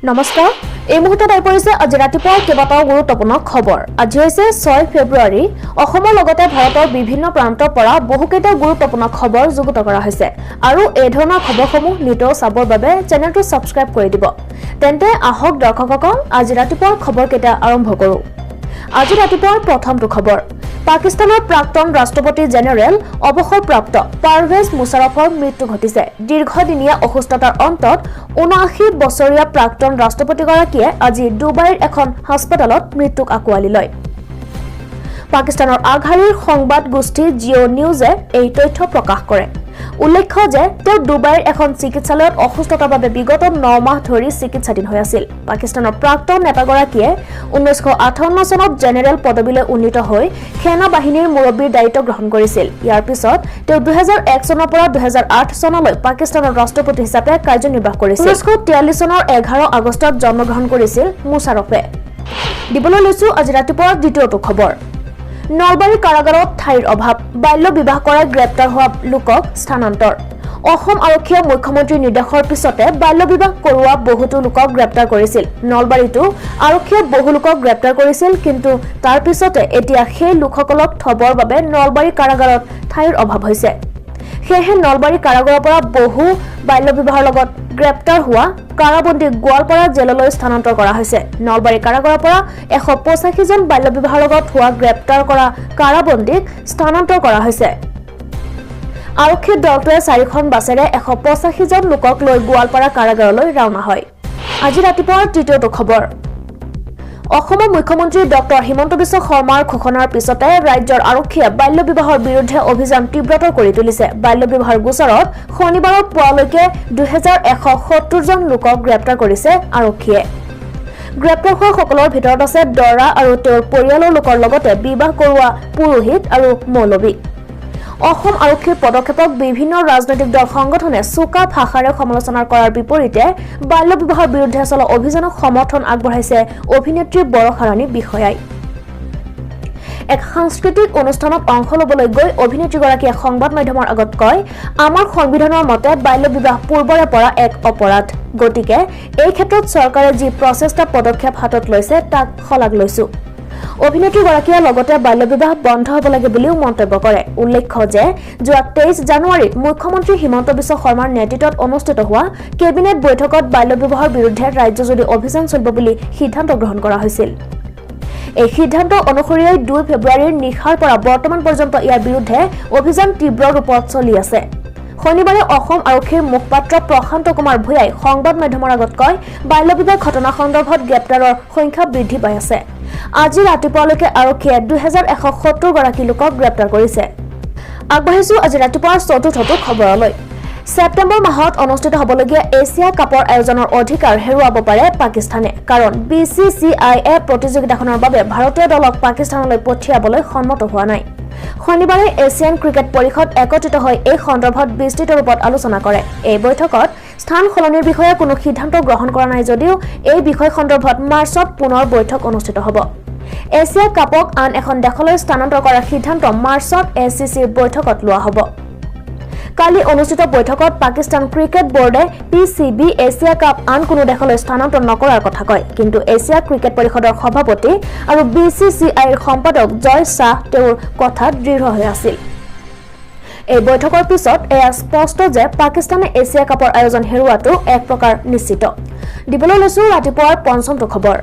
নমস্কাৰ এই মুহূৰ্তত আহি পৰিছে আজি ৰাতিপুৱাৰ কেইবাটাও গুৰুত্বপূৰ্ণ খবৰ আজি হৈছে 6 ফেব্ৰুৱাৰী অসমৰ লগতে ভাৰতৰ বিভিন্ন প্ৰান্তৰ পৰা বহুকেইটা গুৰুত্বপূৰ্ণ খবৰ যুগুত কৰা হৈছে আৰু এই ধৰণৰ খবৰসমূহ নিতৌ চাবৰ বাবে চেনেলটো সাবস্ক্ৰাইব কৰি দিব তেন্তে আহক দৰ্শকসকল আজি ৰাতিপুৱাৰ খবৰকেইটা আৰম্ভ কৰো আজি ৰাতিপুৱাৰ প্ৰথমটো খবৰ পাকিস্তানৰ প্ৰাক্তন ৰাষ্ট্ৰপতি জেনেৰেল অৱসৰপ্ৰাপ্ত পাৰভেজ মুছাৰফৰ মৃত্যু ঘটিছে দীৰ্ঘদিনীয়া অসুস্থতাৰ অন্তত ৭৯ বছৰীয়া প্ৰাক্তন ৰাষ্ট্ৰপতিগৰাকীয়ে আজি ডুবাইৰ এখন হাস্পতালত মৃত্যুক আঁকোৱালি লয় পাকিস্তানৰ আগশাৰীৰ সংবাদ গোষ্ঠী জিঅ নিউজে এই তথ্য প্ৰকাশ কৰে উল্লেখ্য যে তেওঁ ডুবাইৰ এখন চিকিৎসালয়ত অসুস্থতাৰ বাবে বিগত ৯ মাহ ধৰি চিকিৎসাধীন হৈ আছিল পাকিস্তানৰ প্ৰাক্তন নেতাগৰাকীয়ে ১৯৫৮ চনত জেনেৰেল পদবীলৈ উন্নীত হৈ সেনা বাহিনীৰ মুৰব্বীৰ দায়িত্ব গ্ৰহণ কৰিছিল ইয়াৰ পিছত তেওঁ ২০০১ চনৰ পৰা ২০০৮ চনলৈ পাকিস্তানৰ ৰাষ্ট্ৰপতি হিচাপে কাৰ্যনিৰ্বাহ কৰিছিল ১৯৪৩ চনৰ ১১ আগষ্টত জন্মগ্ৰহণ কৰিছিল মুছাৰফে দিবলৈ লৈছো আজি ৰাতিপুৱাৰ দ্বিতীয়টো খবৰ নলবাৰী কাৰাগাৰত ঠাইৰ অভাৱ বাল্য বিবাহ কৰা গ্ৰেপ্তাৰ হোৱা লোকক স্থানান্তৰ অসম আৰক্ষীয়ে মুখ্যমন্ত্ৰীৰ নিৰ্দেশৰ পিছতে বাল্য বিবাহ কৰোৱা বহুতো লোকক গ্ৰেপ্তাৰ কৰিছিল নলবাৰীতো আৰক্ষীয়ে বহু লোকক গ্ৰেপ্তাৰ কৰিছিল কিন্তু তাৰ পিছতে এতিয়া সেই লোকসকলক থবৰ বাবে নলবাৰী কাৰাগাৰত ঠাইৰ অভাৱ হৈছে সেয়েহে নলবাৰী কাৰাগাৰৰ পৰা বহু বাল্য বিবাহৰ লগত গ্ৰেপ্তাৰ হোৱা কাৰাবন্দী গোৱালপাৰা জেললৈ স্থানান্তৰ কৰা হৈছে নলবাৰী কাৰাগাৰৰ পৰা ১৮৫ জন বাল্য বিবাহৰ লগত হোৱা গ্ৰেপ্তাৰ কৰা কাৰাবন্দীক স্থানান্তৰ কৰা হৈছে আৰক্ষীৰ দলটোৱে ৪খন বাছেৰে ১৮৫ জন লোকক লৈ গোৱালপাৰা কাৰাগাৰলৈ ৰাওনা হয় আজি ৰাতিপুৱাৰ তৃতীয়টো খবৰ অসমৰ মুখ্যমন্ত্ৰী ডক্টৰ হিমন্ত বিশ্ব শৰ্মাৰ ঘোষণাৰ পিছতে ৰাজ্যৰ আৰক্ষীয়ে বাল্য বিবাহৰ বিৰুদ্ধে অভিযান তীব্ৰতৰ কৰি তুলিছে বাল্য বিবাহৰ গোচৰত শনিবাৰৰ পুৱালৈকে ২১৭০ জন লোকক গ্ৰেপ্তাৰ কৰিছে আৰক্ষীয়ে গ্ৰেপ্তাৰ হোৱা সকলৰ ভিতৰত আছে দৰা আৰু তেওঁৰ পৰিয়ালৰ লোকৰ লগতে বিবাহ কৰোৱা পুৰোহিত আৰু মৌলবী অসম আৰক্ষীৰ পদক্ষেপক বিভিন্ন ৰাজনৈতিক দল সংগঠনে চোকা ভাষাৰে সমালোচনা কৰাৰ বিপৰীতে বাল্য বিবাহৰ বিৰুদ্ধে চলা অভিযানক সমৰ্থন আগবঢ়াইছে অভিনেত্ৰী বৰষাৰাণী বিষয়াই এক সাংস্কৃতিক অনুষ্ঠানত অংশ লবলৈ গৈ অভিনেত্ৰীগৰাকীয়ে সংবাদ মাধ্যমৰ আগত কয় আমাৰ সংবিধানৰ মতে বাল্য বিবাহ পূৰ্বৰে পৰা এক অপৰাধ গতিকে এই ক্ষেত্ৰত চৰকাৰে যি প্ৰচেষ্টা পদক্ষেপ হাতত লৈছে তাক শলাগ লৈছো অভিনেত্ৰীগৰাকীয়ে লগতে বাল্য বিবাহ বন্ধ হ'ব লাগে বুলিও মন্তব্য কৰে উল্লেখ্য যে যোৱা ২৩ জানুৱাৰীত মুখ্যমন্ত্ৰী হিমন্ত বিশ্ব শৰ্মাৰ নেতৃত্বত অনুষ্ঠিত হোৱা কেবিনেট বৈঠকত বাল্য বিবাহৰ বিৰুদ্ধে ৰাজ্যজুৰি অভিযান চলিব বুলি সিদ্ধান্ত গ্ৰহণ কৰা হৈছিল এই সিদ্ধান্ত অনুসৰি ২ ফেব্ৰুৱাৰীৰ নিশাৰ পৰা বৰ্তমান পৰ্যন্ত ইয়াৰ বিৰুদ্ধে অভিযান তীব্ৰ ৰূপত চলি আছে শনিবাৰে অসম আৰক্ষীৰ মুখপাত্ৰ প্ৰশান্ত কুমাৰ ভূঞাই সংবাদ মাধ্যমৰ আগত কয় বাল্য বিবাহ ঘটনা সন্দৰ্ভত গ্ৰেপ্তাৰৰ সংখ্যা বৃদ্ধি পাই আছে আজি ৰাতিপুৱালৈকে আৰক্ষীয়ে ২১৭০ গৰাকী লোকক গ্ৰেপ্তাৰ কৰিছে আগবাঢ়িছো আজি ৰাতিপুৱাৰ চতুৰ্থটো খবৰলৈ ছেপ্টেম্বৰ মাহত অনুষ্ঠিত হ'বলগীয়া এছিয়া কাপৰ আয়োজনৰ অধিকাৰ হেৰুৱাব পাৰে পাকিস্তানে কাৰণ BCCIয়ে প্ৰতিযোগিতাখনৰ বাবে ভাৰতীয় দলক পাকিস্তানলৈ পঠিয়াবলৈ সন্মত হোৱা নাই শনিবাৰে এছিয়ান ক্ৰিকেট পৰিষদ একত্ৰিত হৈ এই সন্দৰ্ভত বিস্তৃত ৰূপত আলোচনা কৰে এই বৈঠকত স্থান সলনিৰ বিষয়ে কোনো সিদ্ধান্ত গ্ৰহণ কৰা নাই যদিও এই বিষয় সন্দৰ্ভত মাৰ্চত পুনৰ বৈঠক অনুষ্ঠিত হ'ব এছিয়া কাপক আন এখন দেশলৈ স্থানান্তৰ কৰাৰ সিদ্ধান্ত মাৰ্চত ACCৰ বৈঠকত লোৱা হ'ব কালি অনুষ্ঠিত বৈঠকত পাকিস্তান ক্ৰিকেট বোৰ্ডে PCB এছিয়া কাপ আন কোনো দেশলৈ স্থানান্তৰ নকৰাৰ কথা কয় কিন্তু এছিয়া ক্ৰিকেট পৰিষদৰ সভাপতি আৰু BCCIৰ সম্পাদক জয় শাহ তেওঁৰ কথাত দৃঢ় হৈ আছিল এই বৈঠকৰ পিছত এয়া স্পষ্ট যে পাকিস্তানে এছিয়া কাপৰ আয়োজন হেৰুৱাটো এক প্ৰকাৰ নিশ্চিত দিবলৈ লৈছো ৰাতিপুৱাৰ পঞ্চমটো খবৰ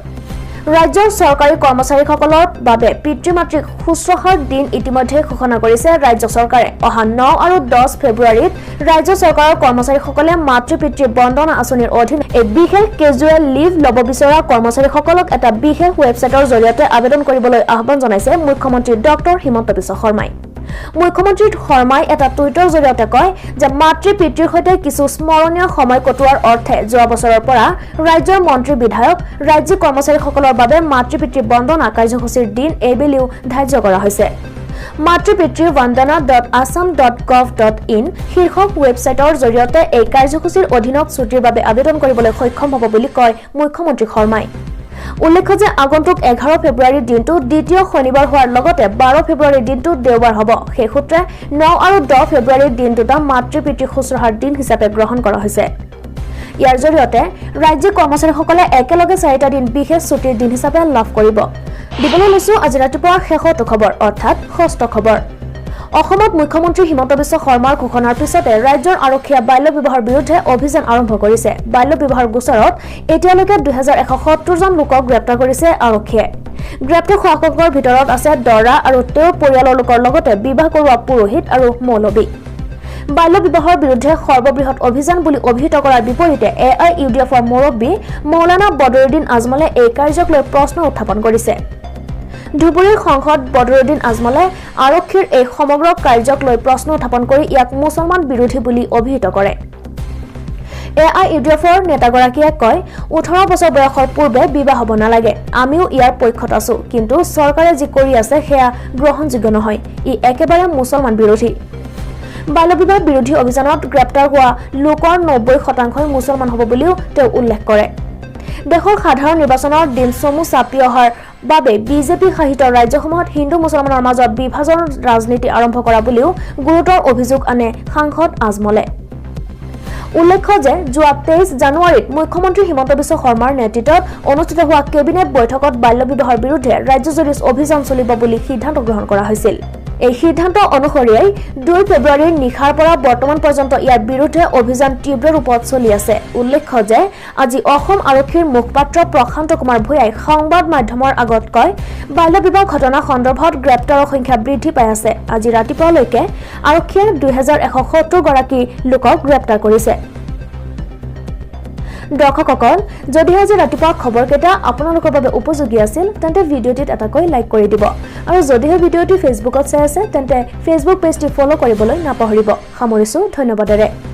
ৰাজ্যৰ চৰকাৰী কৰ্মচাৰীসকলৰ বাবে পিতৃ-মাতৃক শুশ্ৰূষাৰ দিন ইতিমধ্যে ঘোষণা কৰিছে ৰাজ্য চৰকাৰে অহা ৯ আৰু ১০ ফেব্ৰুৱাৰীত ৰাজ্য চৰকাৰৰ কৰ্মচাৰীসকলে মাতৃ-পিতৃ বন্দনা আঁচনিৰ অধীনত এই বিশেষ কেজুৱেল লিভ ল'ব বিচৰা কৰ্মচাৰীসকলক এটা বিশেষ ৱেবছাইটৰ জৰিয়তে আবেদন কৰিবলৈ আহ্বান জনাইছে মুখ্যমন্ত্ৰী ডক্টৰ হিমন্ত বিশ্ব শৰ্মাই মুখ্যমন্ত্ৰী শৰ্মাই এটা টুইটৰ জৰিয়তে কয় যে মাতৃ-পিতৃৰ সৈতে কিছু স্মৰণীয় সময় কটোৱাৰ অৰ্থে যোৱা বছৰৰ পৰা ৰাজ্যৰ মন্ত্ৰী বিধায়ক ৰাজ্যিক কৰ্মচাৰীসকলৰ বাবে মাতৃ-পিতৃ বন্দনা কাৰ্যসূচীৰ দিন এইবেলিও ধাৰ্য কৰা হৈছে মাতৃ-পিতৃ vandana.assam.gov.in শীৰ্ষক ৱেবছাইটৰ জৰিয়তে এই কাৰ্যসূচীৰ অধীনত ছুটিৰ বাবে আবেদন কৰিবলৈ সক্ষম হ'ব বুলি কয় মুখ্যমন্ত্ৰী শৰ্মাই উল্লেখ্য যে আগন্তুক 11 ফেব্ৰুৱাৰীৰ দিনটো দ্বিতীয় শনিবাৰ হোৱাৰ লগতে 12 ফেব্ৰুৱাৰীৰ দিনটো দেওবাৰ হ'ব সেই সূত্ৰে 9 আৰু 10 ফেব্ৰুৱাৰীৰ দিন দুটা মাতৃ-পিতৃ শুশ্ৰূষাৰ দিন হিচাপে গ্ৰহণ কৰা হৈছে ইয়াৰ জৰিয়তে ৰাজ্যিক কৰ্মচাৰীসকলে একেলগে 4টা দিন বিশেষ ছুটিৰ দিন হিচাপে লাভ কৰিব। দিবলৈ লৈছো আজি ৰাতিপুৱাৰ শেষৰটো খবৰ অৰ্থাৎ ষষ্ঠ খবৰ। অসমত মুখ্যমন্ত্ৰী হিমন্ত বিশ্ব শৰ্মাৰ ঘোষণাৰ পিছতে ৰাজ্যৰ আৰক্ষীয়ে বাল্য বিবাহৰ বিৰুদ্ধে অভিযান আৰম্ভ কৰিছে। বাল্য বিবাহৰ গোচৰত এতিয়ালৈকে 2170 জন লোকক গ্ৰেপ্তাৰ কৰিছে আৰক্ষীয়ে। গ্ৰেপ্তাৰ হোৱাসকলৰ ভিতৰত আছে দৰা আৰু তেওঁৰ পৰিয়ালৰ লোকৰ লগতে বিবাহ কৰোৱা পুৰোহিত আৰু মৌলবী। বাল্য বিবাহৰ বিৰুদ্ধে সৰ্ববৃহৎ অভিযান বুলি অভিহিত কৰাৰ বিপৰীতে AIUDFৰ মুৰব্বী মৌলানা বদৰুদ্দিন আজমলে এই কাৰ্যক লৈ প্ৰশ্ন উত্থাপন কৰিছে। ধুবুৰীৰ সাংসদ বদৰুদ্দিন আজমলে আৰক্ষীৰ এই সমগ্ৰ কাৰ্যক লৈ প্ৰশ্ন উত্থাপন কৰি ইয়াক মুছলমান বিৰোধী বুলি অভিহিত কৰে। AIUDFৰ নেতাগৰাকীয়ে কয়, 18 বছৰ বয়সৰ পূৰ্বে বিবাহ হ'ব নালাগে। আমিও ইয়াৰ পক্ষত আছো, কিন্তু চৰকাৰে যি কৰি আছে সেয়া গ্ৰহণযোগ্য নহয়। ই একেবাৰে মুছলমান বিৰোধী। বাল্য বিবাহ বিৰোধী অভিযানত গ্ৰেপ্তাৰ হোৱা লোকৰ 90% মুছলমান হ'ব বুলিও তেওঁ উল্লেখ কৰে। দেশৰ সাধাৰণ নিৰ্বাচনৰ দিন চমু চাপি অহাৰ বাবে বিজেপি শাসিত ৰাজ্যসমূহত হিন্দু মুছলমানৰ মাজত বিভাজন ৰাজনীতি আৰম্ভ কৰা বুলিও গুৰুতৰ অভিযোগ আনে সাংসদ আজমলে। উল্লেখ্য যে যোৱা 23 জানুৱাৰীত মুখ্যমন্ত্ৰী হিমন্ত বিশ্ব শৰ্মাৰ নেতৃত্বত অনুষ্ঠিত হোৱা কেবিনেট বৈঠকত বাল্য বিবাহৰ বিৰুদ্ধে ৰাজ্যজুৰি অভিযান চলিব বুলি সিদ্ধান্ত গ্ৰহণ কৰা হৈছিল। এই সিদ্ধান্ত অনুসৰিয়ে 2 ফেব্ৰুৱাৰীৰ নিশাৰ পৰা বৰ্তমান পৰ্যন্ত ইয়াৰ বিৰুদ্ধে অভিযান তীব্ৰ ৰূপত চলি আছে। উল্লেখ্য যে আজি অসম আৰক্ষীৰ মুখপাত্ৰ প্ৰশান্ত কুমাৰ ভূঞাই সংবাদ মাধ্যমৰ আগত কয়, বাল্য বিবাহ ঘটনা সন্দৰ্ভত গ্ৰেপ্তাৰৰ সংখ্যা বৃদ্ধি পাই আছে। আজি ৰাতিপুৱালৈকে আৰক্ষীয়ে 2170 গৰাকী লোকক গ্ৰেপ্তাৰ কৰিছে। দৰ্শকসকল, যদি আজি ৰাতিপুৱাৰ খবৰকেইটা আপোনালোকৰ বাবে উপযোগী আছিল তেন্তে ভিডিঅ'টিত এটাকৈ লাইক কৰি দিব আৰু যদিহে ভিডিঅ'টি ফেচবুকত চাই আছে তেন্তে ফেচবুক পেজটি ফলো কৰিবলৈ নাপাহৰিব। সামৰিছো, ধন্যবাদেৰে।